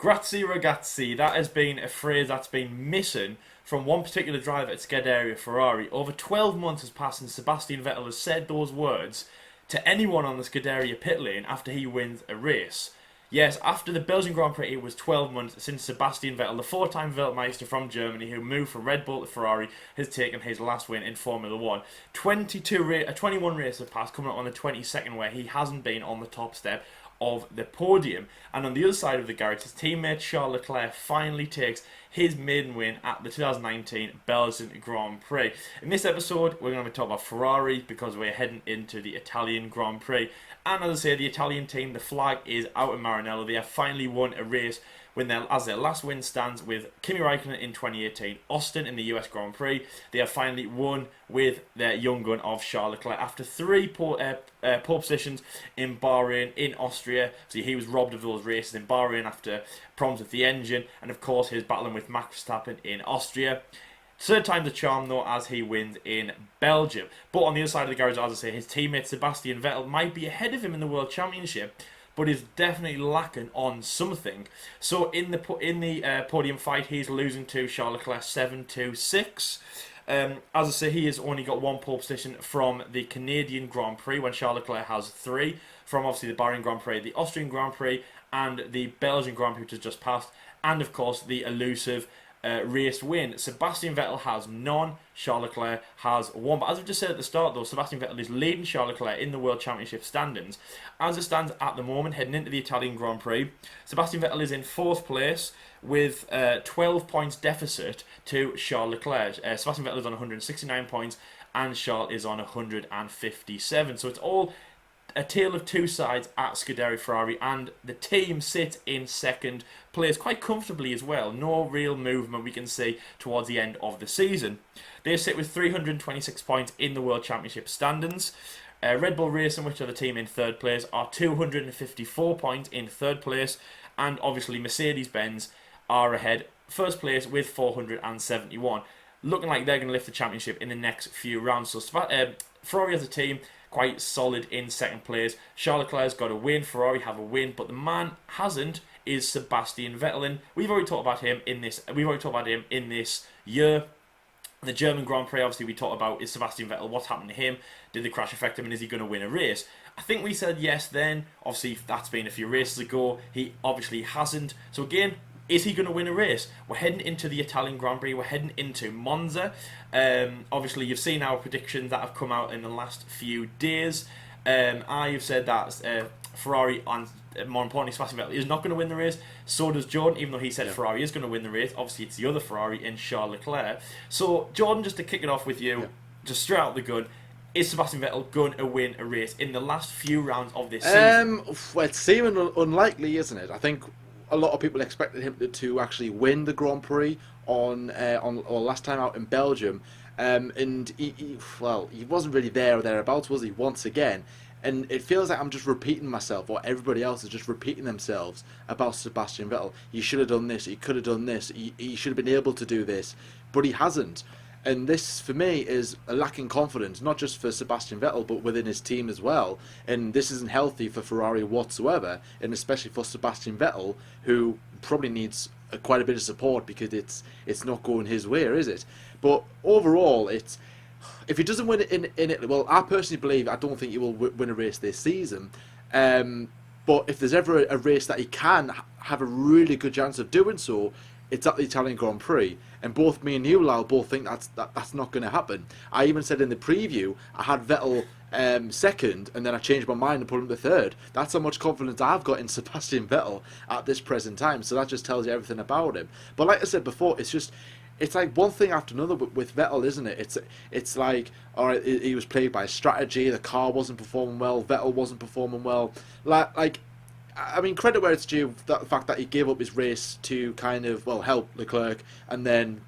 Grazie ragazzi, that has been a phrase that's been missing from one particular driver at Scuderia Ferrari. Over 12 months has passed since Sebastian Vettel has said those words to anyone on the Scuderia pit lane after he wins a race. Yes, after the Belgian Grand Prix, it was 12 months since Sebastian Vettel, the four-time Weltmeister from Germany, who moved from Red Bull to Ferrari, has taken his last win in Formula 1. 21 races have passed, coming up on the 22nd, where he hasn't been on the top step of the podium. And on the other side of the garage, his teammate Charles Leclerc finally takes his maiden win at the 2019 Belgian Grand Prix. In this episode, we're going to be talking about Ferrari because we're heading into the Italian Grand Prix. And as I say, the Italian team, the flag is out in Maranello. They have finally won a race as their last win stands with Kimi Raikkonen in 2018, Austin in the US Grand Prix. They have finally won with their young gun of Charles Leclerc after three pole positions in Bahrain, in Austria. So he was robbed of those races in Bahrain after problems with the engine, and of course his battling with Max Verstappen in Austria. Third time's the charm though, as he wins in Belgium. But on the other side of the garage, as I say, his teammate Sebastian Vettel might be ahead of him in the World Championship, but is definitely lacking on something. So in the podium fight, he's losing to Charles Leclerc 7-6. As I say, he has only got one pole position from the Canadian Grand Prix, when Charles Leclerc has three, from obviously the Bahrain Grand Prix, the Austrian Grand Prix, and the Belgian Grand Prix, which has just passed, and of course the elusive race win. Sebastian Vettel has none, Charles Leclerc has one. But as I've just said at the start though, Sebastian Vettel is leading Charles Leclerc in the World Championship standings. As it stands at the moment, heading into the Italian Grand Prix, Sebastian Vettel is in 4th place with 12 points deficit to Charles Leclerc. Sebastian Vettel is on 169 points and Charles is on 157. So it's all a tale of two sides at Scuderia Ferrari, and the team sits in 2nd place quite comfortably as well. No real movement we can see towards the end of the season. They sit with 326 points in the World Championship standings. Red Bull Racing, which are the team in 3rd place, are 254 points in 3rd place, and obviously Mercedes-Benz are ahead, 1st place with 471. Looking like they're going to lift the championship in the next few rounds. So Ferrari as a team, quite solid in 2nd place. Charles Leclerc's got a win, Ferrari have a win, but the man hasn't is Sebastian Vettel. And we've already talked about him in this year. The German Grand Prix, obviously, we talked about is Sebastian Vettel. What's happened to him? Did the crash affect him? And is he going to win a race? I think we said yes then. Obviously, that's been a few races ago. He obviously hasn't. So again, is he going to win a race? We're heading into the Italian Grand Prix. We're heading into Monza. Obviously, you've seen our predictions that have come out in the last few days. I've said that Ferrari, and more importantly, Sebastian Vettel, is not going to win the race. So does Jordan, even though he said Ferrari is going to win the race. Obviously, it's the other Ferrari in Charles Leclerc. So, Jordan, just to kick it off with you, just straight out the gun, is Sebastian Vettel going to win a race in the last few rounds of this season? Well, it's seeming unlikely, isn't it? I think a lot of people expected him to actually win the Grand Prix on last time out in Belgium, and he wasn't really there or thereabouts, was he? Once again, and it feels like I'm just repeating myself, or everybody else is just repeating themselves about Sebastian Vettel. He should have done this. He could have done this. He should have been able to do this, but he hasn't. And this, for me, is a lacking confidence, not just for Sebastian Vettel, but within his team as well. And this isn't healthy for Ferrari whatsoever, and especially for Sebastian Vettel, who probably needs quite a bit of support because it's not going his way, is it? But overall, if he doesn't win it in Italy, well, I personally believe I don't think he will win a race this season. But if there's ever a race that he can have a really good chance of doing so, it's at the Italian Grand Prix. And both me and you, Lyle, both think that's not going to happen. I even said in the preview I had Vettel 2nd, and then I changed my mind and put him to 3rd. That's how much confidence I've got in Sebastian Vettel at this present time. So that just tells you everything about him. But like I said before, it's like one thing after another with Vettel, isn't it? It's like, all right, he was plagued by strategy. The car wasn't performing well. Vettel wasn't performing well. I mean, credit where it's due, the fact that he gave up his race to kind of, help Leclerc, and then,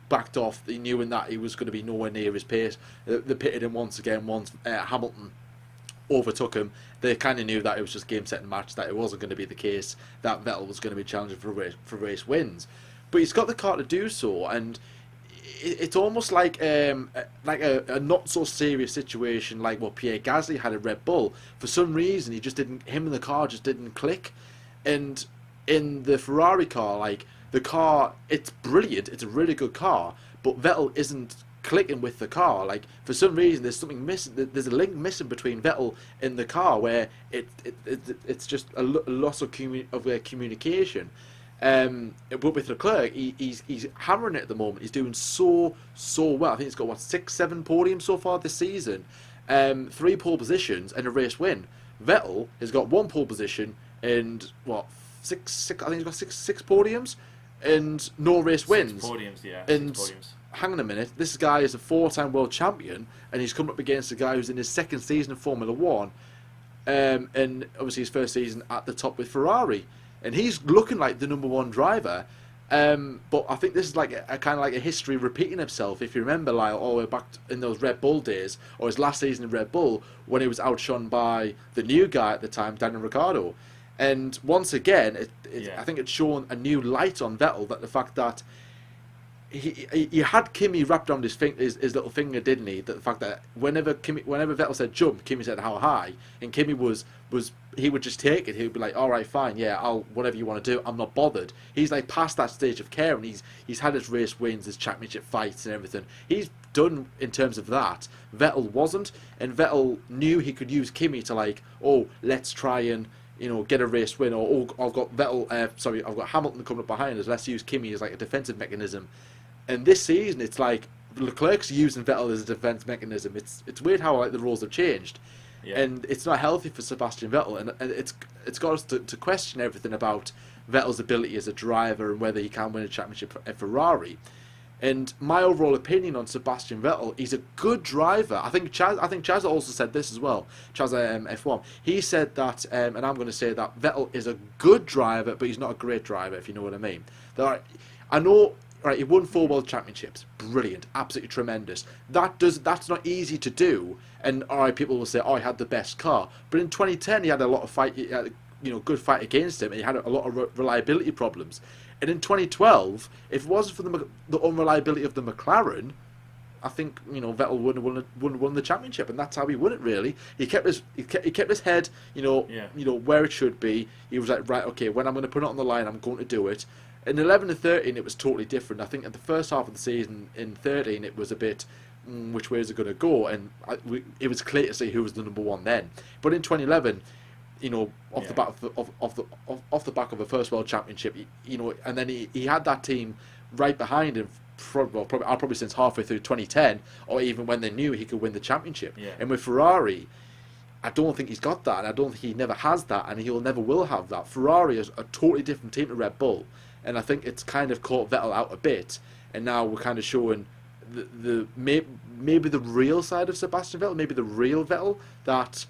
backed off. He knew in that he was going to be nowhere near his pace. They pitted him once again, once Hamilton overtook him. They kind of knew that it was just game, set and match, that it wasn't going to be the case, that Vettel was going to be challenging for race wins. But he's got the car to do so, and it's almost like a not so serious situation like what Pierre Gasly had at Red Bull. For some reason, him and the car just didn't click, and in the Ferrari car, like the car, it's brilliant. It's a really good car, but Vettel isn't clicking with the car. Like for some reason, there's something missing. There's a link missing between Vettel and the car where it's just a loss of communication. But with Leclerc, he's hammering it at the moment. He's doing so well. I think he's got what 6, 7 podiums so far this season, 3 pole positions and a race win. Vettel has got 1 pole position and what six I think he's got six podiums and no race wins. 6 podiums, yeah. And 6 podiums. hang on a minute, this guy is a 4-time world champion and he's come up against a guy who's in his 2nd season of Formula One, and obviously his 1st season at the top with Ferrari, and he's looking like the number 1 driver. But I think this is like a kind of like a history repeating itself. If you remember, like all the way back in those Red Bull days, or his last season in Red Bull, when he was outshone by the new guy at the time, Daniel Ricciardo. And once again, I think it's shown a new light on Vettel, that the fact that he had Kimi wrapped around his little finger, didn't he? That the fact that whenever Vettel said jump, Kimi said how high, and Kimi was he would just take it. He would be like, all right, fine, yeah, I'll whatever you want to do. I'm not bothered. He's like past that stage of care, and he's had his race wins, his championship fights, and everything. He's done in terms of that. Vettel wasn't, and Vettel knew he could use Kimi to like, oh, let's try and get a race win, or oh, I've got I've got Hamilton coming up behind us. Let's use Kimi as like a defensive mechanism. And this season, it's like Leclerc's using Vettel as a defense mechanism. It's weird how like the roles have changed, and it's not healthy for Sebastian Vettel. And it's got us to question everything about Vettel's ability as a driver and whether he can win a championship at Ferrari. And my overall opinion on Sebastian Vettel, he's a good driver. I think Chaz also said this as well. Chaz F1. He said that, and I'm going to say that Vettel is a good driver, but he's not a great driver, if you know what I mean. I know. Right, he won 4 world championships. Brilliant, absolutely tremendous. That's not easy to do. And people will say, oh, he had the best car. But in 2010, he had a lot of fight. He had, good fight against him. And he had a lot of reliability problems. And in 2012, if it wasn't for the unreliability of the McLaren, I think Vettel wouldn't have won the championship, and that's how he won it. Really, he kept his head, where it should be. He was like, right, okay, when I'm going to put it on the line, I'm going to do it. In 11 and 13, it was totally different. I think at the first half of the season in 13, it was a bit, which way is it going to go? And it was clear to see who was the number 1 then. But in 2011, off the back of a first world championship, and then he had that team right behind him. Probably since halfway through 2010, or even when they knew he could win the championship. Yeah. And with Ferrari, I don't think he's got that, and I don't think he never has that, and he'll never will have that. Ferrari is a totally different team to Red Bull. And I think it's kind of caught Vettel out a bit, and now we're kind of showing maybe the real side of Sebastian Vettel, maybe the real Vettel that,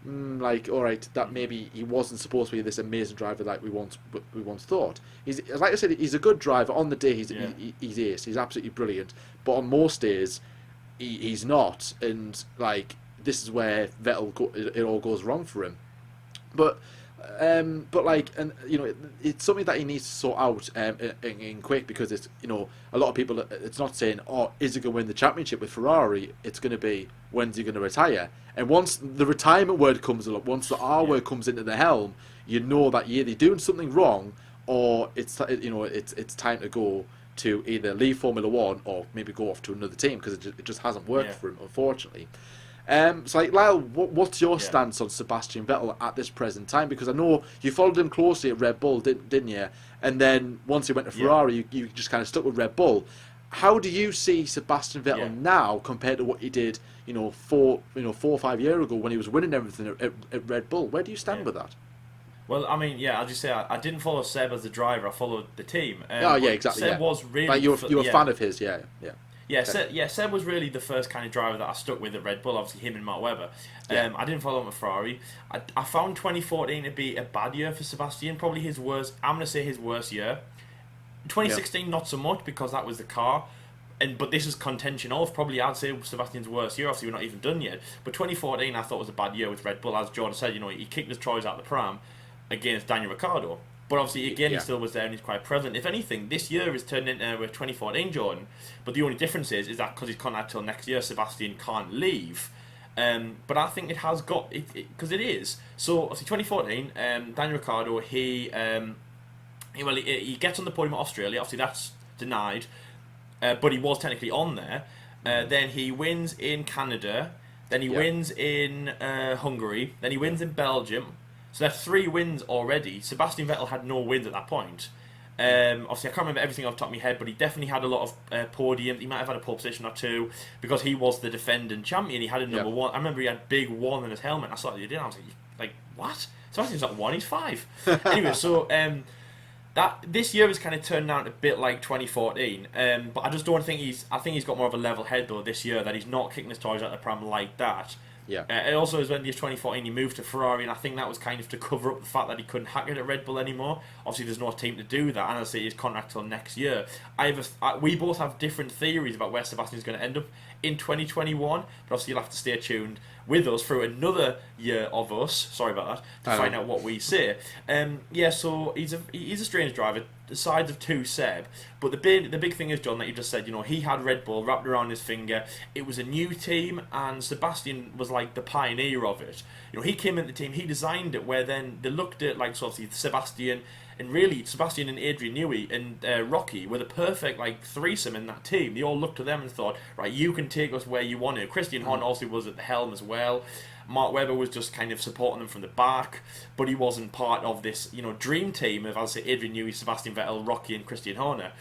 all right, that maybe he wasn't supposed to be this amazing driver like we once thought. He's, like I said, he's a good driver on the day. He's ace. He's absolutely brilliant. But on most days, he's not, and like this is where it all goes wrong for him. But it's something that he needs to sort out in quick, because it's a lot of people, it's not saying, oh, is he going to win the championship with Ferrari? It's going to be, when's he going to retire? And once the retirement word comes along, once the R word comes into the helm, you know that you're either doing something wrong, or it's time to go to either leave Formula One or maybe go off to another team, because it just hasn't worked for him, unfortunately. So, like, Lyle, what's your stance on Sebastian Vettel at this present time? Because I know you followed him closely at Red Bull, didn't you? And then once he went to Ferrari, you just kind of stuck with Red Bull. How do you see Sebastian Vettel now compared to what he did, 4 or 5 years ago when he was winning everything at Red Bull? Where do you stand with that? Well, I mean, I'll just say I didn't follow Seb as the driver. I followed the team. Exactly. Seb was really like you were a fan of his, yeah. Seb was really the first kind of driver that I stuck with at Red Bull, obviously him and Matt Webber. I didn't follow him at Ferrari. I found 2014 to be a bad year for Sebastian, probably his worst, I'm going to say his worst year. 2016 not so much, because that was the car, but this is contention of probably, I'd say, Sebastian's worst year. Obviously we're not even done yet, but 2014 I thought was a bad year with Red Bull. As Jordan said, he kicked his toys out of the pram against Daniel Ricciardo. But obviously, again, he still was there and he's quite prevalent. If anything, this year is turned into 2014 Jordan. But the only difference is that because he's contract till next year, Sebastian can't leave. But I think it has got, because it is. So, obviously, 2014, Daniel Ricciardo, he Well, he gets on the podium at Australia. Obviously, that's denied, but he was technically on there. Then he wins in Canada. Then he Yeah. wins in Hungary. Then he wins in Belgium. So that's 3 wins already. Sebastian Vettel had no wins at that point. Obviously, I can't remember everything off the top of my head, but he definitely had a lot of podiums. He might have had a pole position or 2 because he was the defending champion. He had a number 1. I remember he had big 1 in his helmet. I saw it the other day. I was like, what? Sebastian's not 1, he's 5. Anyway, so that this year has kind of turned out a bit like 2014, but I just don't think I think he's got more of a level head though this year, that he's not kicking his toys out the pram like that. Yeah. It also was when in 2014 he moved to Ferrari, and I think that was kind of to cover up the fact that he couldn't hack it at Red Bull anymore. Obviously, there's no team to do that, and I say his contract till next year. We both have different theories about where Sebastian's going to end up in 2021, but obviously you'll have to stay tuned with us through another year of us. Sorry about that, to find out what we say. Yeah, so he's a strange driver. The sides of 2 Seb, but the big thing is, John, that you just said. He had Red Bull wrapped around his finger. It was a new team, and Sebastian was like the pioneer of it. He came into the team, he designed it. Where then they looked at like sort of Sebastian, and really Sebastian and Adrian Newey and Rocky were the perfect like threesome in that team. They all looked to them and thought, right, you can take us where you want to. Christian Horner also was at the helm as well. Mark Webber was just kind of supporting them from the back, but he wasn't part of this, dream team of, as I say, Adrian Newey, Sebastian Vettel, Rocky, and Christian Horner.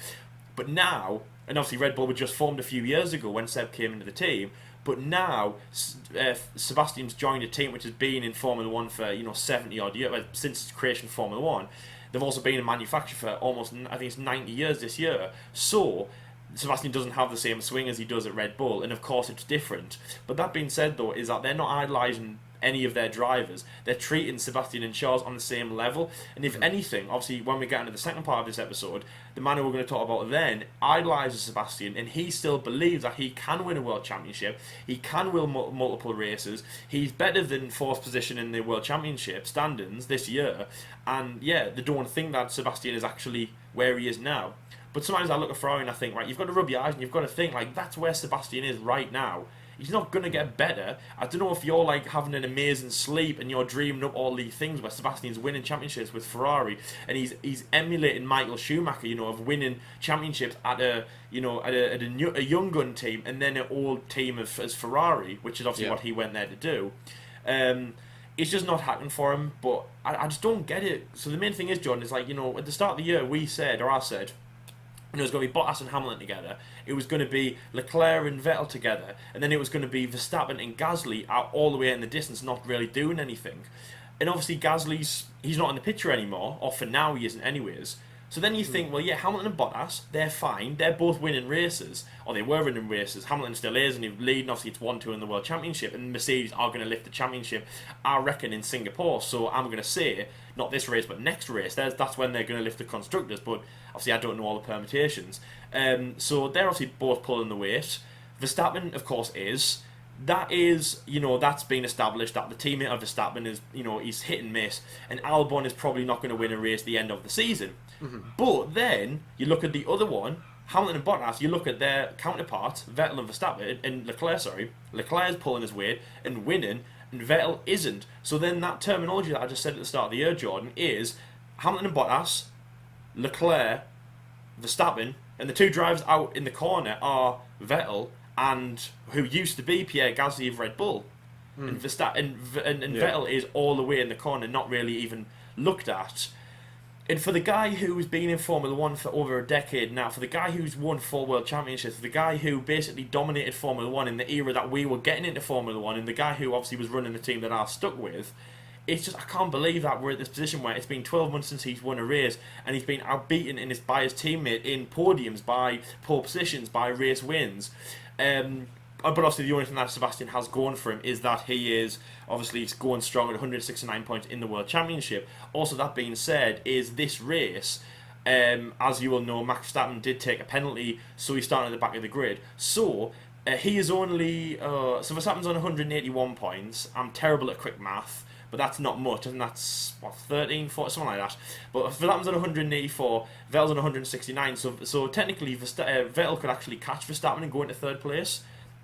But now, and obviously Red Bull were just formed a few years ago when Seb came into the team, but now Sebastian's joined a team which has been in Formula One for 70 odd years, since its creation of Formula One. They've also been in manufacture for almost, I think it's 90 years this year. So Sebastian doesn't have the same swing as he does at Red Bull, and of course it's different. But that being said, though, is that they're not idolising any of their drivers. They're treating Sebastian and Charles on the same level. And if anything, obviously, when we get into the second part of this episode, the man who we're going to talk about then idolises Sebastian, and he still believes that he can win a world championship. He can win multiple races. He's better than 4th position in the world championship standings this year. And yeah, they don't think that Sebastian is actually where he is now. But sometimes I look at Ferrari and I think, right, you've got to rub your eyes and you've got to think, like, that's where Sebastian is right now. He's not going to get better. I don't know if you're, like, having an amazing sleep and you're dreaming up all these things where Sebastian's winning championships with Ferrari, and he's emulating Michael Schumacher, of winning championships at a young gun team and then an old team as Ferrari, which is obviously what he went there to do. It's just not happening for him, but I just don't get it. So the main thing is, John, is like, at the start of the year we said, or I said, it was going to be Bottas and Hamilton together. It was going to be Leclerc and Vettel together. And then it was going to be Verstappen and Gasly out all the way in the distance, not really doing anything. And obviously he's not in the picture anymore, or for now he isn't anyways. So then you think, well, yeah, Hamilton and Bottas, they're fine. They're both winning races, or they were winning races. Hamilton still is, and he's leading. Obviously, it's 1-2 in the World Championship, and Mercedes are going to lift the championship, I reckon, in Singapore. So I'm going to say, not this race, but next race. That's when they're going to lift the Constructors, but obviously I don't know all the permutations. So they're obviously both pulling the weight. Verstappen, of course, is. That is, that's been established, that the teammate of Verstappen is, he's hit and miss, and Albon is probably not going to win a race at the end of the season. Mm-hmm. But then, you look at the other one, Hamilton and Bottas, you look at their counterparts, Vettel and Verstappen, and Leclerc's pulling his weight and winning, and Vettel isn't. So then that terminology that I just said at the start of the year, Jordan, is Hamilton and Bottas, Leclerc, Verstappen, and the 2 drivers out in the corner are Vettel and who used to be Pierre Gasly of Red Bull. And Verstappen and Vettel is all the way in the corner, not really even looked at. And for the guy who's been in Formula One for over a decade now, for the guy who's won 4 world championships, for the guy who basically dominated Formula One in the era that we were getting into Formula One, and the guy who obviously was running the team that I stuck with, it's just, I can't believe that we're at this position where it's been 12 months since he's won a race, and he's been outbeaten by his teammate in podiums, by pole positions, by race wins. But obviously the only thing that Sebastian has going for him is that he is obviously going strong at 169 points in the World Championship. Also, that being said, is this race, as you will know, Max Verstappen did take a penalty, so he's starting at the back of the grid. So he is only so Verstappen's on 181 points. I'm terrible at quick math, but that's not much, and that's 13, 14, something like that. But Verstappen's on 184, Vettel's on 169. So technically, Vettel could actually catch Verstappen and go into 3rd place.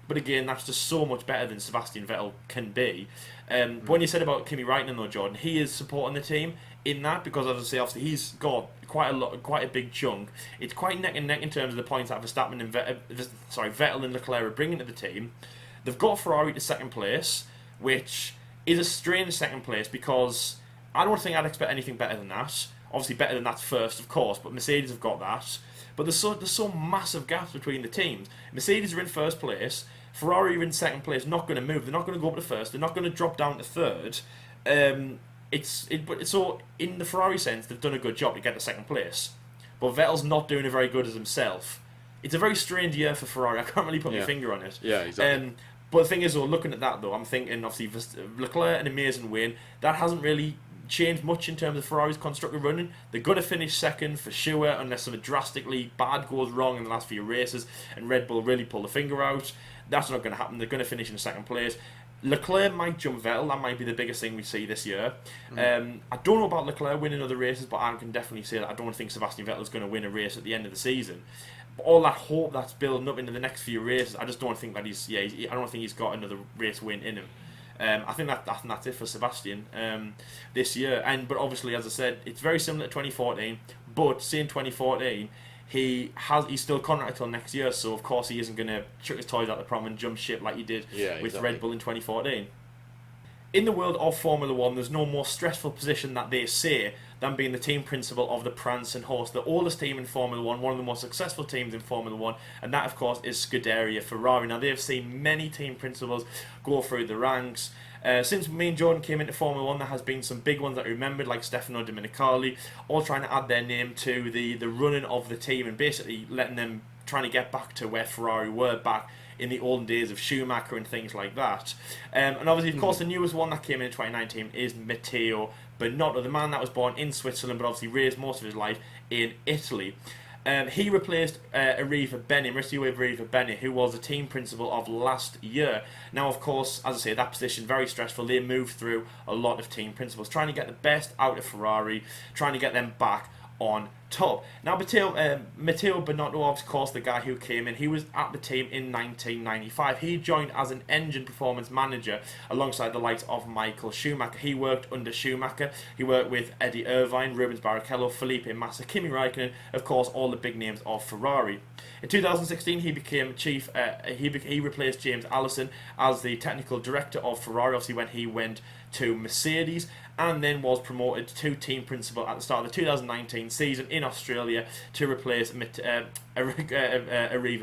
But again, that's just so much better than Sebastian Vettel can be. But when you said about Kimi Raikkonen though, Jordan, he is supporting the team in that because, as I say, obviously he's got quite a big chunk. It's quite neck and neck in terms of the points that Verstappen and Vettel and Leclerc are bringing to the team. They've got Ferrari to second place, which is a strange second place because I don't think I'd expect anything better than that. Obviously, better than that first, of course, but Mercedes have got that. But there's so massive gaps between the teams. Mercedes are in first place. Ferrari are in second place, not going to move. They're not going to go up to first. They're not going to drop down to third. So in the Ferrari sense, they've done a good job to get to second place. But Vettel's not doing it very good as himself. It's a very strange year for Ferrari. I can't really put my finger on it. Yeah, exactly. But the thing is, though, looking at that, though, I'm thinking, obviously, Leclerc, an amazing win. That hasn't really changed much in terms of Ferrari's constructor running. They're going to finish second for sure, unless something drastically bad goes wrong in the last few races and Red Bull really pull the finger out. That's not going to happen. They're going to finish in second place. Leclerc might jump Vettel. That might be the biggest thing we see this year. I don't know about Leclerc winning other races, but I can definitely say that I don't think Sebastian Vettel is going to win a race at the end of the season. But all that hope that's building up into the next few races, I just don't think that I don't think he's got another race win in him. I think that's it for Sebastian this year. But obviously, as I said, it's very similar to 2014. But seeing 2014, he's still contracted till next year, so of course he isn't going to chuck his toys out the prom and jump ship like he did with Red Bull in 2014. In the world of Formula One, there's no more stressful position that they say than being the team principal of the Prancing Horse, the oldest team in Formula One, one of the most successful teams in Formula One, and that, of course, is Scuderia Ferrari. Now, they've seen many team principals go through the ranks. Since me and Jordan came into Formula One, there has been some big ones that I remembered, like Stefano Domenicali, all trying to add their name to the running of the team and basically letting them trying to get back to where Ferrari were back in the olden days of Schumacher and things like that. And obviously, of course, the newest one that came in 2019 is Matteo Binotto, the man that was born in Switzerland but obviously raised most of his life in Italy. He replaced Mauricio Arriva who was the team principal of last year. Now, of course, as I say, that position very stressful. They moved through a lot of team principals, trying to get the best out of Ferrari, trying to get them back on top. Now, Matteo Binotto, of course, the guy who came in, he was at the team in 1995. He joined as an engine performance manager alongside the likes of Michael Schumacher. He worked under Schumacher. He worked with Eddie Irvine, Rubens Barrichello, Felipe Massa, Kimi Raikkonen, of course, all the big names of Ferrari. In 2016, he became chief. He replaced James Allison as the technical director of Ferrari. Obviously, when he went to Mercedes, and then was promoted to team principal at the start of the 2019 season in Australia to replace Arriva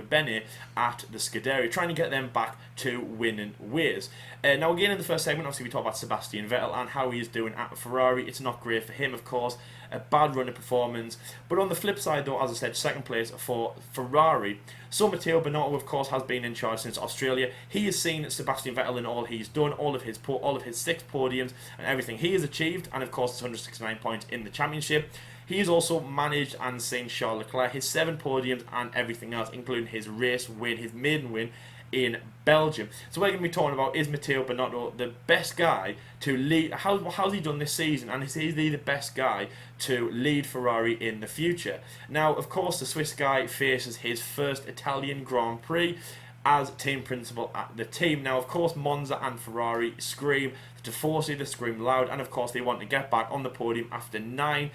Bene at the Scuderia, trying to get them back to winning ways. Now, again, in the first segment, obviously, we talk about Sebastian Vettel and how he is doing at Ferrari. It's not great for him, of course. A bad run of performance. But on the flip side, though, as I said, second place for Ferrari. So Matteo Binotto, of course, has been in charge since Australia. He has seen Sebastian Vettel in all he's done, all of his 6 podiums and everything he has achieved, and of course, it's 169 points in the championship. He has also managed and seen Charles Leclerc, his 7 podiums and everything else, including his race win, his maiden win in Belgium. So we're going to be talking about, is Matteo Binotto the best guy to lead? How's he done this season, and is he the best guy to lead Ferrari in the future? Now, of course, the Swiss guy faces his first Italian Grand Prix as team principal at the team. Now, of course, Monza and Ferrari scream Tifosi, they scream loud, and of course they want to get back on the podium after 9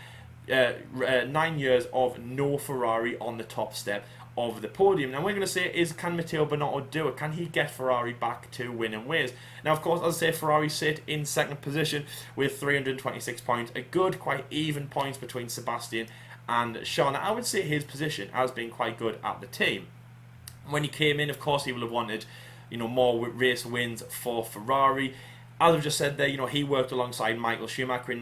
years of no Ferrari on the top step of the podium. Now, we're going to say, can Matteo Binotto do it? Can he get Ferrari back to winning ways? Now, of course, as I say, Ferrari sit in second position with 326 points, a good, quite even points between Sebastian and Charles. Now, I would say his position has been quite good at the team. When he came in, of course, he would have wanted, more race wins for Ferrari. As I've just said there, he worked alongside Michael Schumacher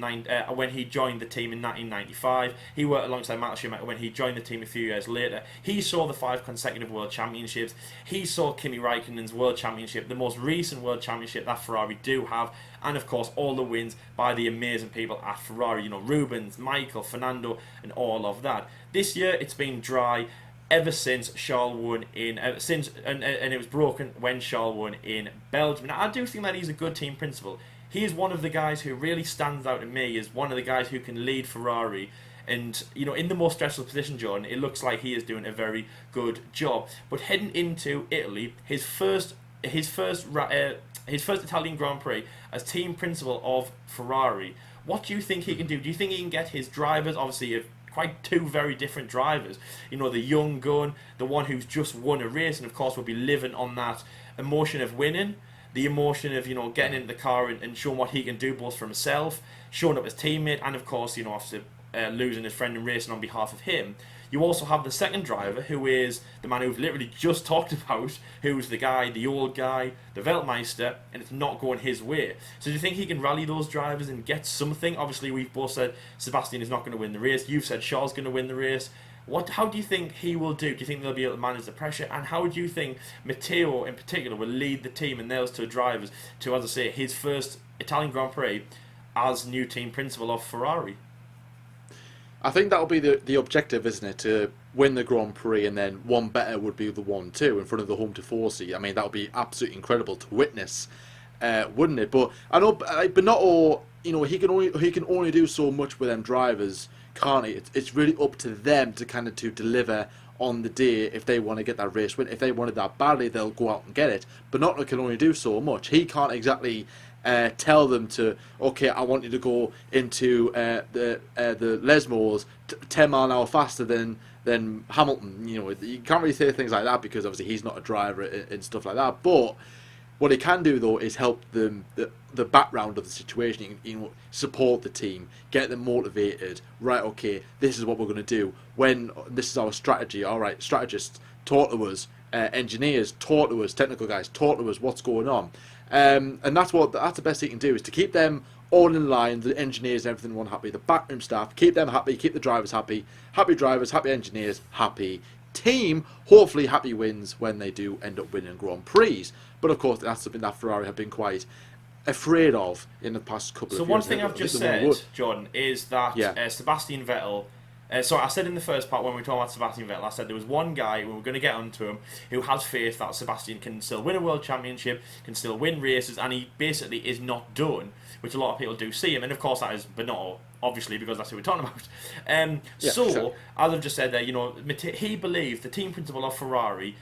when he joined the team in 1995. He worked alongside Michael Schumacher when he joined the team a few years later. He saw the 5 consecutive World Championships. He saw Kimi Raikkonen's World Championship, the most recent World Championship that Ferrari do have. And, of course, all the wins by the amazing people at Ferrari. Rubens, Michael, Fernando, and all of that. This year, it's been dry ever since Charles won and it was broken when Charles won in Belgium. Now, I do think that he's a good team principal. He is one of the guys who really stands out to me as one of the guys who can lead Ferrari. And, in the most stressful position, Jordan, it looks like he is doing a very good job. But heading into Italy, his first his first Italian Grand Prix as team principal of Ferrari. What do you think he can do? Do you think he can get his drivers, obviously, quite two very different drivers? You know, the young gun, the one who's just won a race, and of course will be living on that emotion of winning, the emotion of, you know, getting into the car and showing what he can do both for himself, showing up his teammate, and of course, you know, after losing his friend and racing on behalf of him. You also have the second driver, who is the man who've literally just talked about, who's the guy, the old guy, the Weltmeister, and it's not going his way. So do you think he can rally those drivers and get something? Obviously, we've both said Sebastian is not going to win the race. You've said Charles is going to win the race. How do you think he will do? Do you think they'll be able to manage the pressure? And how do you think Matteo, in particular, will lead the team and those two drivers to, as I say, his first Italian Grand Prix as new team principal of Ferrari? I think that'll be the objective, isn't it? To win the Grand Prix, and then one better would be the 1-2 in front of the home Tifosi. I mean, that would be absolutely incredible to witness, wouldn't it? But I know, but not all. You know, he can only do so much with them drivers, can't he? It's really up to them to kind of to deliver on the day if they want to get that race win. If they want it that badly, they'll go out and get it. But Binotto can only do so much. He can't exactly tell them to, okay, I want you to go into the Lesmos 10 mile an hour faster than Hamilton. You know, you can't really say things like that because obviously he's not a driver and stuff like that. But what he can do though is help them the background of the situation. You know, support the team, get them motivated. Right, okay, this is what we're going to do. When this is our strategy. All right, strategists, talk to us. Engineers, talk to us. Technical guys, talk to us. What's going on? And that's the best he can do, is to keep them all in line, the engineers and everything one happy, the backroom staff, keep them happy, keep the drivers happy drivers, happy engineers, happy team, hopefully happy wins when they do end up winning Grand Prix. But of course that's something that Ferrari have been quite afraid of in the past couple of years. So one thing I've just said, John, is that Sebastian Vettel. So I said in the first part when we were talking about Sebastian Vettel, I said there was one guy, we were going to get onto him, who has faith that Sebastian can still win a world championship, can still win races, and he basically is not done, which a lot of people do see him, and of course that is Binotto, obviously, because that's who we're talking about. Sure. As I've just said there, you know, he believes, the team principal of Ferrari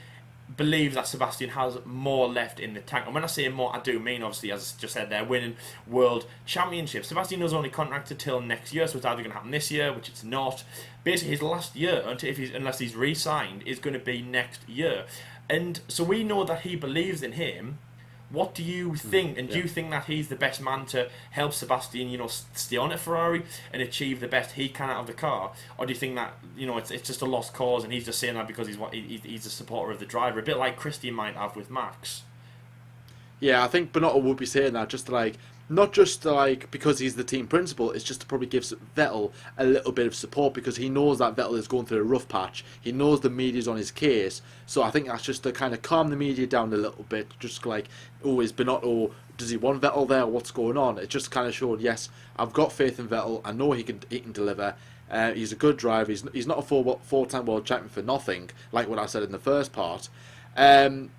believes that Sebastian has more left in the tank. And when I say more, I do mean, obviously, as I just said, they're winning world championships. Sebastian is only contracted till next year, so it's either going to happen this year, which it's not. Basically, his last year, unless he's re-signed, is going to be next year. And so we know that he believes in him. What do you think? And do you think that he's the best man to help Sebastian, you know, stay on at Ferrari and achieve the best he can out of the car? Or do you think that, you know, it's just a lost cause and he's just saying that because he's a supporter of the driver, a bit like Christian might have with Max? Yeah, I think Binotto would be saying that just to, like, not just to, like, because he's the team principal, it's just to probably give Vettel a little bit of support because he knows that Vettel is going through a rough patch. He knows the media's on his case. So I think that's just to kind of calm the media down a little bit. Just like, oh, is Binotto, does he want Vettel there? What's going on? It just kind of showed, yes, I've got faith in Vettel. I know he can deliver. He's a good driver. He's not a four-time world champion for nothing, like what I said in the first part. And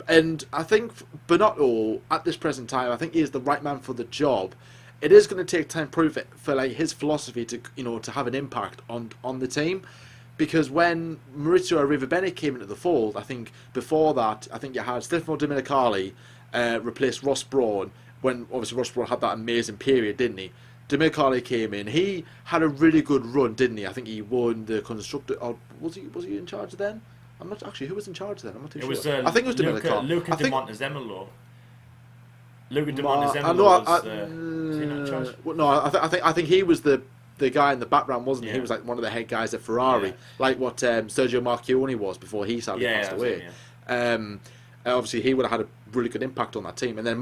I think Binotto, at this present time, I think he is the right man for the job. It is going to take time for like his philosophy to, you know, to have an impact on the team, because when Maurizio Arrivabene came into the fold, I think before that, I think you had Stefano Domenicali replace Ross Brawn, when obviously Ross Brawn had that amazing period, didn't he? Domenicali came in. He had a really good run, didn't he? I think he won the Constructors. Or was he in charge then? I'm not actually. Who was in charge then? I'm not too sure. I think it was Domenicali. Luca de Montezemolo. Luca de Montezemolo was he not in charge? No, I think he was the guy in the background, wasn't he? He was like one of the head guys at Ferrari, like what Sergio Marchionne was before he sadly passed away. Obviously, he would have had a really good impact on that team. And then De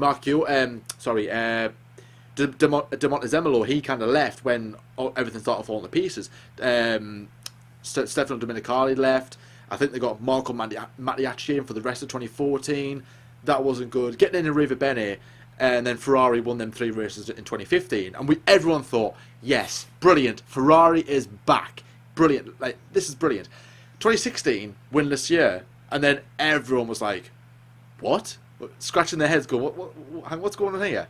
Montezemolo, he kind of left when everything started falling to pieces. Stefano Domenicali left. I think they got Marco Mattiacci in for the rest of 2014. That wasn't good. Getting in Arrivabene, and then Ferrari won them 3 races in 2015. And everyone thought, yes, brilliant. Ferrari is back. Brilliant. Like, this is brilliant. 2016, winless year. And then everyone was like, what? Scratching their heads going, what's going on here?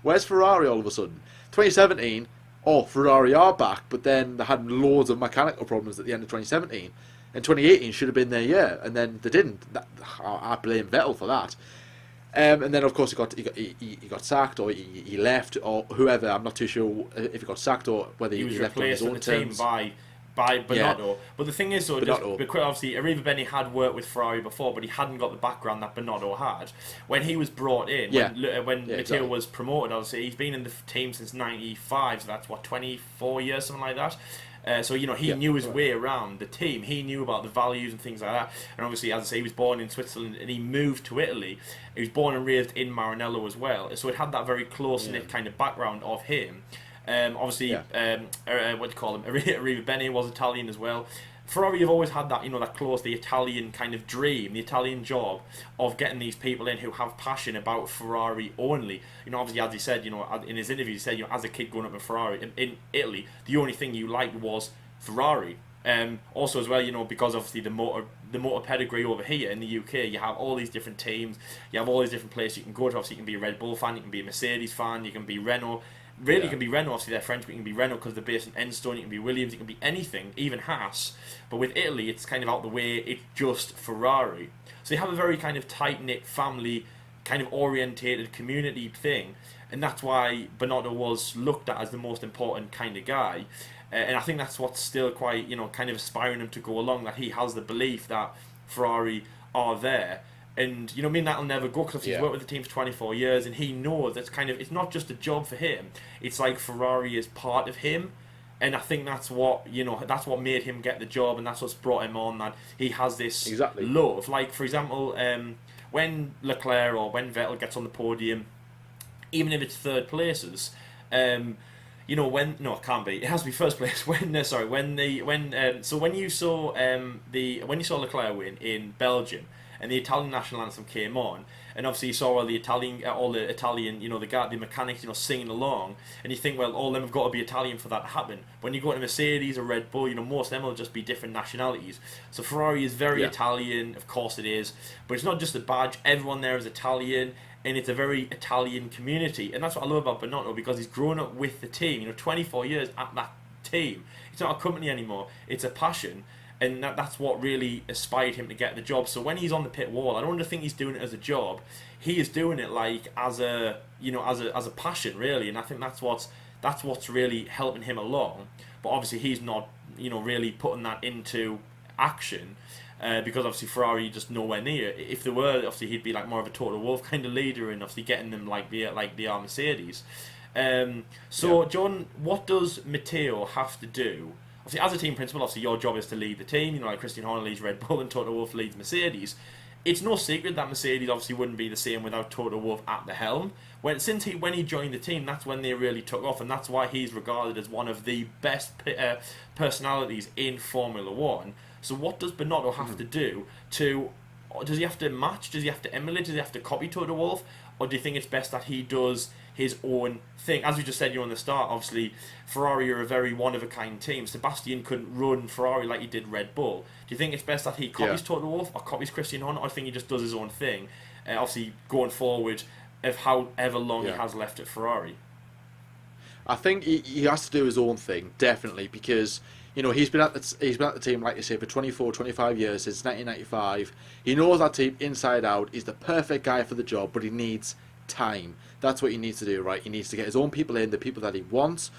Where's Ferrari all of a sudden? 2017, Ferrari are back, but then they had loads of mechanical problems at the end of 2017. And 2018 should have been their year, and then they didn't. I blame Vettel for that. And then of course he got sacked, or he left, or whoever. I'm not too sure if he got sacked or whether He was he left on his replaced at own the team terms. by Yeah, Binotto. But the thing is, though, just Binotto. because obviously Arriva had worked with Ferrari before, but he hadn't got the background that Binotto had. When he was brought in, Yeah, when yeah, Matteo exactly. was promoted, obviously he's been in the team since '95, so that's what 24 years, something like that. So he Yeah, knew his correct. way around the team. He knew about the values and things like that. And obviously, as I say, he was born in Switzerland and he moved to Italy. He was born and raised in Maranello as well. So it had that very close Yeah, knit kind of background of him. Obviously, yeah, what do you call him? Arriva Bene was Italian as well. Ferrari have always had that, that close, the Italian kind of dream, the Italian job of getting these people in who have passion about Ferrari only. Obviously, as he said, in his interview, he said, as a kid growing up in Ferrari, in Italy, the only thing you liked was Ferrari. Also, as well, because obviously the motor pedigree over here in the UK, you have all these different teams, you have all these different places you can go to. Obviously, you can be a Red Bull fan, you can be a Mercedes fan, you can be Renault. Really, you yeah, can be Renault, obviously they're French, but you can be Renault because they're based in Enstone, you can be Williams, you can be anything, even Haas. But with Italy, it's kind of out the way, it's just Ferrari. So you have a very kind of tight-knit family, kind of orientated community thing, and that's why Binotto was looked at as the most important kind of guy. And I think that's what's still quite, kind of aspiring him to go along, that he has the belief that Ferrari are there. And I mean that'll never go because he's yeah. worked with the team for 24 years, and he knows that's it's not just a job for him. It's like Ferrari is part of him, and I think that's what that's what made him get the job, and that's what's brought him on. That he has this Exactly. love. Like for example, when Leclerc or when Vettel gets on the podium, even if it's third places, when no, it can't be. It has to be first place. When you saw Leclerc win in Belgium, and the Italian national anthem came on, and obviously you saw all the Italian, the mechanics, singing along, and you think, well, all of them have got to be Italian for that to happen. When you go to Mercedes or Red Bull, most of them will just be different nationalities. So Ferrari is very Yeah. Italian, of course it is, but it's not just a badge. Everyone there is Italian, and it's a very Italian community, and that's what I love about Binotto, because he's grown up with the team. 24 years at that team. It's not a company anymore. It's a passion. And that's what really inspired him to get the job. So when he's on the pit wall, I don't think he's doing it as a job. He is doing it like as a as a passion, really. And I think that's what's really helping him along. But obviously he's not really putting that into action, because obviously Ferrari just nowhere near. If there were, obviously he'd be like more of a Toto Wolff kind of leader, and obviously getting them like the Mercedes. So Yeah. John, what does Matteo have to do? Obviously, as a team principal, obviously your job is to lead the team. Like Christian Horner leads Red Bull and Toto Wolff leads Mercedes. It's no secret that Mercedes obviously wouldn't be the same without Toto Wolff at the helm. When he joined the team, that's when they really took off, and that's why he's regarded as one of the best personalities in Formula One. So what does Binotto have to do to? Does he have to match? Does he have to emulate? Does he have to copy Toto Wolff? Or do you think it's best that he does his own thing? As we just said, in the start, obviously Ferrari are a very one-of-a-kind team. Sebastian couldn't run Ferrari like he did Red Bull. Do you think it's best that he Yeah. copies Toto Wolff or copies Christian Horner, or do you think he just does his own thing? Obviously, going forward of however long he Yeah. has left at Ferrari. I think he has to do his own thing, definitely, because he's been at the team, like you say, for 24, 25 years, since 1995. He knows that team inside out. He's the perfect guy for the job, but he needs time. That's what he needs to do, right? He needs to get his own people in, the people that he wants.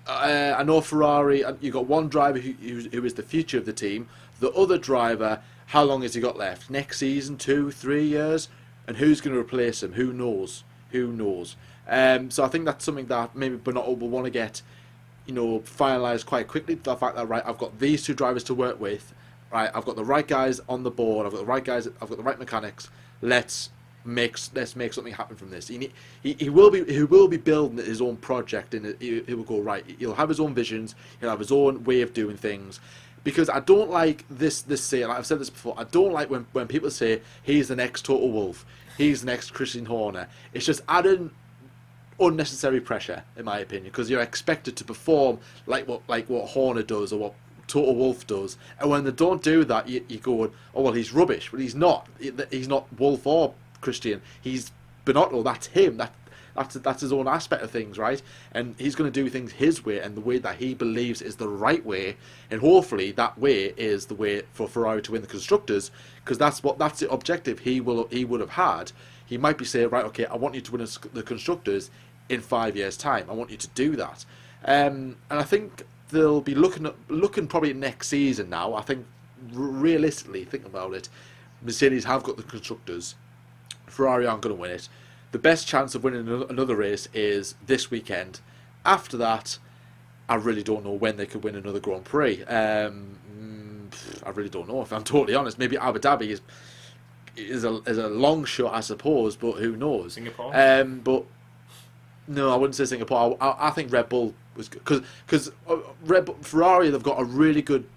I know Ferrari, you've got one driver who is the future of the team. The other driver, how long has he got left? Next season, 2, 3 years? And who's going to replace him? Who knows? Who knows? So I think that's something that maybe Binotto will want to get, finalised quite quickly. The fact that, right, I've got these two drivers to work with, right, I've got the right guys on the board, I've got the right guys, I've got the right mechanics. Let's make something happen from this. He will be building his own project, and he will go right. He'll have his own visions. He'll have his own way of doing things. Because I don't like this saying. Like I've said this before. I don't like when people say he's the next Toto Wolff, he's the next Christian Horner. It's just adding unnecessary pressure, in my opinion, because you're expected to perform like what Horner does or what Toto Wolff does, and when they don't do that, you go, oh well, he's rubbish. But he's not. He's not Wolff or Christian. He's Binotto. That's him. That's his own aspect of things, right? And he's going to do things his way and the way that he believes is the right way, and hopefully that way is the way for Ferrari to win the constructors, because that's the objective he would have had. He might be saying, right, okay, I want you to win the constructors in 5 years' time. I want you to do that. And I think they'll be looking probably next season now. I think realistically, thinking about it, Mercedes have got the constructors. Ferrari aren't going to win it. The best chance of winning another race is this weekend. After that, I really don't know when they could win another Grand Prix. I really don't know, if I'm totally honest. Maybe Abu Dhabi is a long shot, I suppose, but who knows? Singapore? But no, I wouldn't say Singapore. I think Red Bull was good because Ferrari, they've got a really good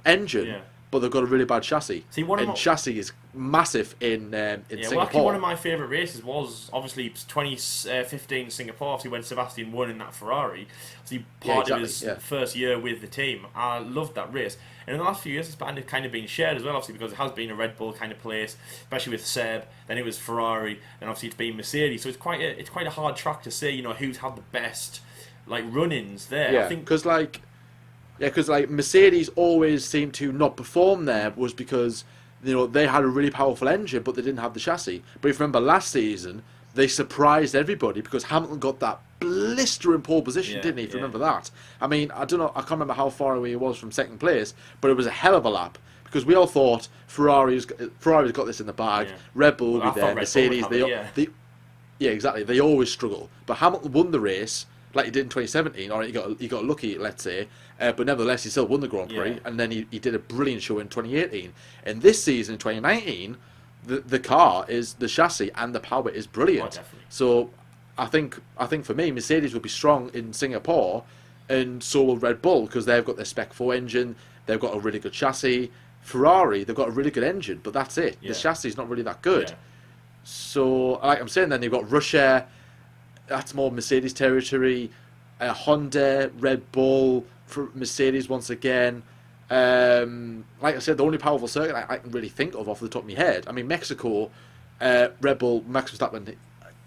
engine. Yeah. But they've got a really bad chassis. See, chassis is massive in Singapore. Well, actually, one of my favourite races was obviously 2015 Singapore. Obviously, when Sebastian won in that Ferrari, obviously part of his first year with the team. I loved that race. And in the last few years, it's kind of been shared as well, obviously, because it has been a Red Bull kind of place, especially with Seb. Then it was Ferrari, and obviously it's been Mercedes. So it's quite a hard track to say, who's had the best run-ins there. Yeah, because Mercedes always seemed to not perform there was because they had a really powerful engine, but they didn't have the chassis. But if you remember last season, they surprised everybody because Hamilton got that blistering pole position, didn't he? If you remember that. I mean, I don't know, I can't remember how far away he was from second place, but it was a hell of a lap because we all thought Ferrari's got this in the bag. Yeah. Red Bull will be there. Mercedes, exactly. They always struggle, but Hamilton won the race. Like he did in 2017, or he got lucky, let's say, but nevertheless he still won the Grand Prix, and then he did a brilliant show in 2018. And this season, in 2019, the car is the chassis and the power is brilliant. Oh, so I think for me, Mercedes will be strong in Singapore, and so will Red Bull because they've got their Spec 4 engine, they've got a really good chassis. Ferrari, they've got a really good engine, but that's it. The chassis is not really that good. Yeah. So like I'm saying, then they've got Russia. That's more Mercedes territory. Honda, Red Bull, for Mercedes once again. Like I said, the only powerful circuit I can really think of off the top of my head. I mean, Mexico, Red Bull, Max Verstappen.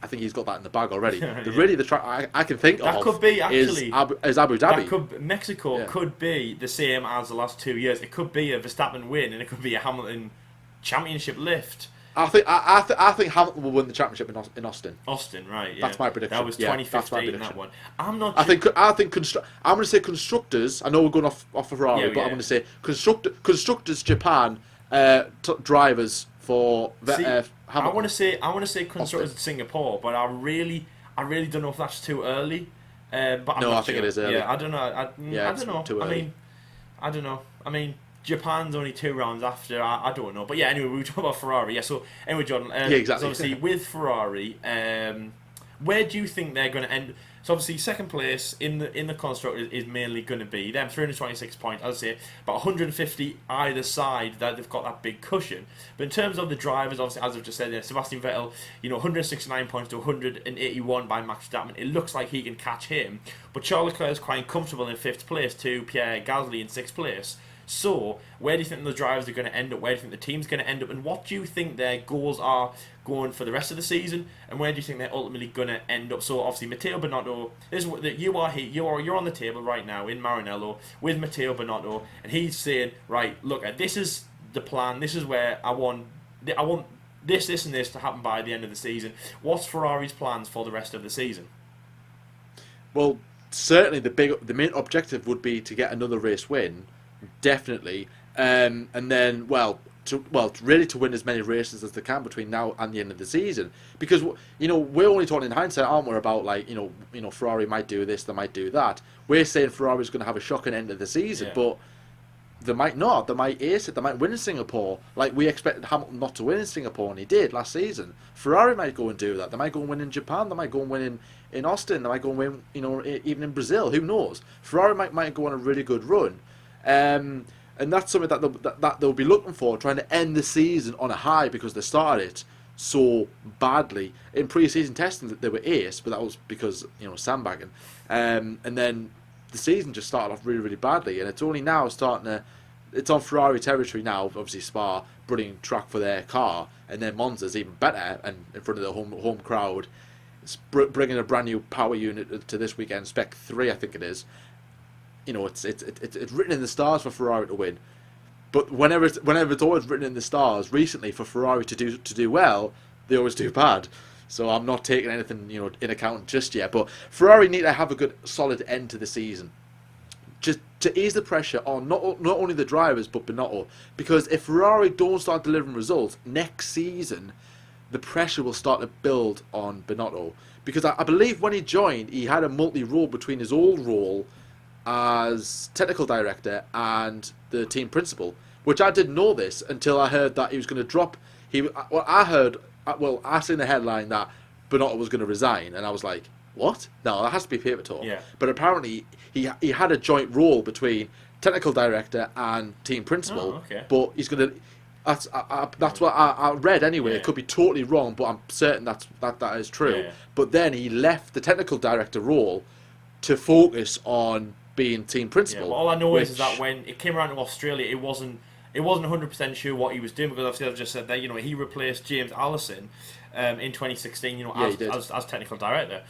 I think he's got that in the bag already. Really, the track I can think that of could be actually is Abu Dhabi. Mexico could be the same as the last 2 years. It could be a Verstappen win, and it could be a Hamilton championship lift. I think Hamilton will win the championship in Austin. Austin, right? Yeah. That's my prediction. That was 2015. That one. I'm not. I'm going to say constructors. I know we're going off of Ferrari, but I'm going to say constructors Japan drivers for Hamilton. I want to say constructors in Singapore, but I really don't know if that's too early. But I think it is early. Yeah, I don't know. I don't know. Too early. I don't know. I mean, Japan's only 2 rounds after. I don't know. But yeah, anyway, we were talking about Ferrari. Yeah, so anyway, Jordan. Exactly. So obviously, with Ferrari, where do you think they're going to end? So obviously, second place in the constructors is mainly going to be them 326 points. As I say, about 150 either side. That they've got that big cushion. But in terms of the drivers, obviously, as I've just said, Sebastian Vettel, 169 points to 181 by Max Verstappen. It looks like he can catch him. But Charles Leclerc is quite comfortable in 5th place to Pierre Gasly in 6th place. So, where do you think the drivers are going to end up? Where do you think the team's going to end up? And what do you think their goals are going for the rest of the season? And where do you think they're ultimately going to end up? So, obviously, Matteo Binotto, you're on the table right now in Maranello with Matteo Binotto, and he's saying, right, look, this is the plan. This is where I want this, and this to happen by the end of the season. What's Ferrari's plans for the rest of the season? Well, certainly the main objective would be to get another race win. Definitely, and then really to win as many races as they can between now and the end of the season, because we're only talking in hindsight, aren't we? About Ferrari might do this, they might do that. We're saying Ferrari's going to have a shocking end of the season, but they might not. They might ace it. They might win in Singapore. Like we expected Hamilton not to win in Singapore, and he did last season. Ferrari might go and do that. They might go and win in Japan. They might go and win in Austin. They might go and win, even in Brazil. Who knows? Ferrari might go on a really good run. And that's something that they'll be looking for, trying to end the season on a high because they started it so badly in pre-season testing. That they were ace, but that was because sandbagging. And then the season just started off really, really badly, and it's only now it's on Ferrari territory now. Obviously, Spa, brilliant track for their car, and then Monza's even better, and in front of the home crowd, it's bringing a brand new power unit to this weekend, Spec 3, I think it is. It's written in the stars for Ferrari to win, but whenever it's always written in the stars recently for Ferrari to do well, they always do bad. So I'm not taking anything in account just yet. But Ferrari need to have a good solid end to the season, just to ease the pressure on not only the drivers but Binotto. Because if Ferrari don't start delivering results next season, the pressure will start to build on Binotto. Because I believe when he joined, he had a multi-role between his old role as technical director and the team principal, which I didn't know this until I heard that he was going to drop. I seen the headline that Binotto was going to resign, and I was like, what? No, that has to be paper talk. Yeah. But apparently he had a joint role between technical director and team principal. Oh, okay. But he's going to. That's what I read anyway. Yeah. It could be totally wrong, but I'm certain that is true. Yeah. But then he left the technical director role to focus on being team principal. Yeah, well, all I know is that when it came around to Australia, it wasn't 100% sure what he was doing, because obviously I've just said that he replaced James Allison in 2016 as technical director,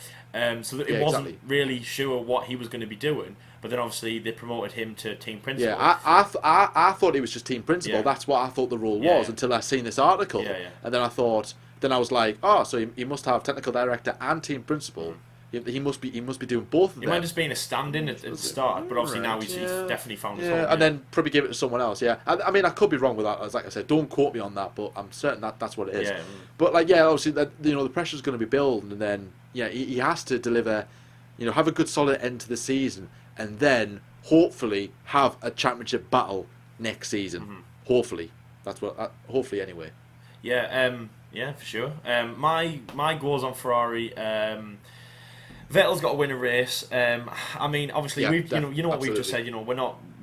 so it wasn't really sure what he was going to be doing. But then obviously they promoted him to team principal. Yeah, I thought he was just team principal. Yeah. That's what I thought the role was until I seen this article. Yeah. And then I was like, oh, so he must have technical director and team principal. He must be doing both of them. He might have just been a stand-in at the start, but obviously now he's definitely found his home. And then probably give it to someone else. Yeah, I mean, I could be wrong with that. As like I said, don't quote me on that, but I'm certain that's what it is. Yeah. But obviously the pressure's going to be building, and then he has to deliver, have a good solid end to the season, and then hopefully have a championship battle next season. Mm-hmm. Hopefully, that's what. Hopefully, anyway. Yeah. Yeah, for sure. My goals on Ferrari. Vettel's got to win a race. I mean, obviously, what we've just said.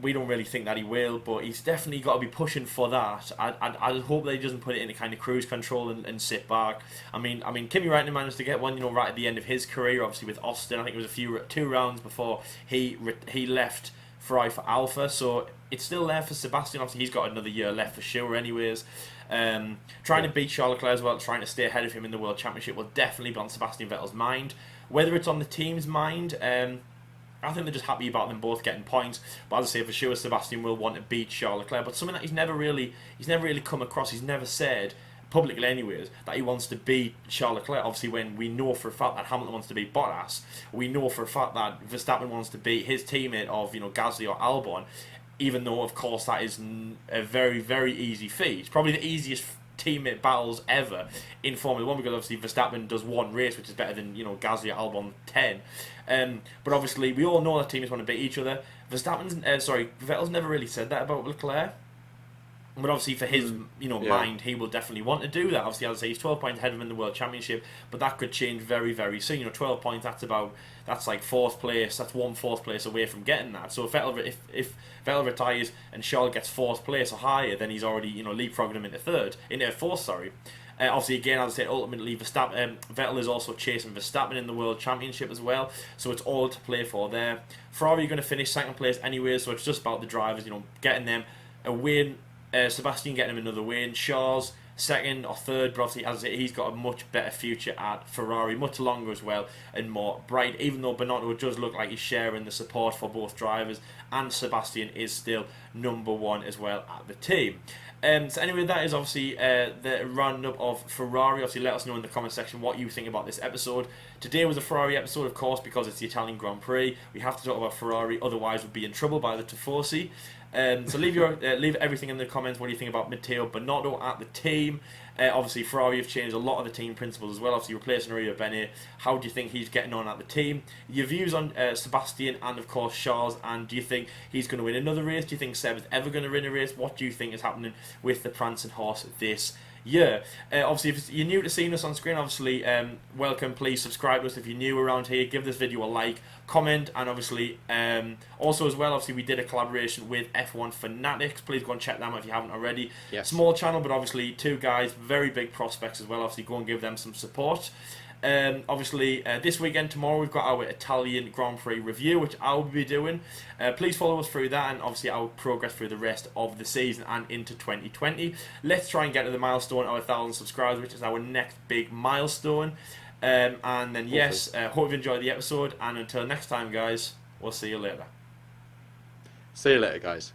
We don't really think that he will, but he's definitely got to be pushing for that. I hope that he doesn't put it into kind of cruise control and sit back. I mean, Kimi Raikkonen managed to get one, right at the end of his career, obviously with Austin. I think it was 2 rounds before he left Ferrari for Alpha, so it's still there for Sebastian. Obviously, he's got another year left for sure, anyways. Trying to beat Charles Leclerc as well, trying to stay ahead of him in the World Championship will definitely be on Sebastian Vettel's mind. Whether it's on the team's mind, I think they're just happy about them both getting points. But as I say, for sure, Sebastian will want to beat Charles Leclerc. But something that he's never really come across. He's never said publicly, anyways, that he wants to beat Charles Leclerc. Obviously, when we know for a fact that Hamilton wants to beat Bottas, we know for a fact that Verstappen wants to beat his teammate of Gasly or Albon. Even though, of course, that is a very, very easy feat. It's probably the easiest teammate battles ever in Formula 1, because obviously Verstappen does one race, which is better than Gasly or Albon 10. But obviously we all know that teams want to beat each other. Vettel's never really said that about Leclerc. But obviously for his mind, he will definitely want to do that. Obviously, as I say, he's 12 points ahead of him in the World Championship, but that could change very, very soon. 12 points, that's like 4th place. That's 1 4th place away from getting that. So if Vettel retires and Charles gets 4th place or higher, then he's already leapfrogging him into 4th. Sorry. Obviously, again, as I say, ultimately Vettel is also chasing Verstappen in the World Championship as well. So it's all to play for there. Ferrari are going to finish 2nd place anyway, so it's just about the drivers, getting them a win. Sebastian getting him another win. Charles 2nd or 3rd, but obviously, as I say, he's got a much better future at Ferrari, much longer as well, and more bright. Even though Binotto does look like he's sharing the support for both drivers, and Sebastian is still number 1 as well at the team. So anyway, that is obviously the roundup of Ferrari. Obviously, let us know in the comment section what you think about this episode. Today was a Ferrari episode, of course, because it's the Italian Grand Prix. We have to talk about Ferrari, otherwise we'd be in trouble by the Tifosi. So leave everything in the comments. What do you think about Matteo Binotto at the team? Obviously, Ferrari have changed a lot of the team principles as well. Obviously, replacing Mario Bene. How do you think he's getting on at the team? Your views on Sebastian and, of course, Charles. And do you think he's going to win another race? Do you think Seb is ever going to win a race? What do you think is happening with the prancing horse this year? Obviously, if you're new to seeing us on screen, obviously, welcome. Please subscribe to us if you're new around here. Give this video a like, comment, and obviously, also as well, obviously, we did a collaboration with F1 Fanatics. Please go and check them out if you haven't already. Yes. Small channel, but obviously 2 guys, very big prospects as well. Obviously, go and give them some support. Obviously, this weekend, tomorrow, we've got our Italian Grand Prix review, which I'll be doing. Please follow us through that, and obviously I'll progress through the rest of the season and into 2020. Let's try and get to the milestone of 1,000 subscribers, which is our next big milestone. And then, yes, hope you enjoyed the episode, and until next time, guys, we'll see you later. See you later, guys.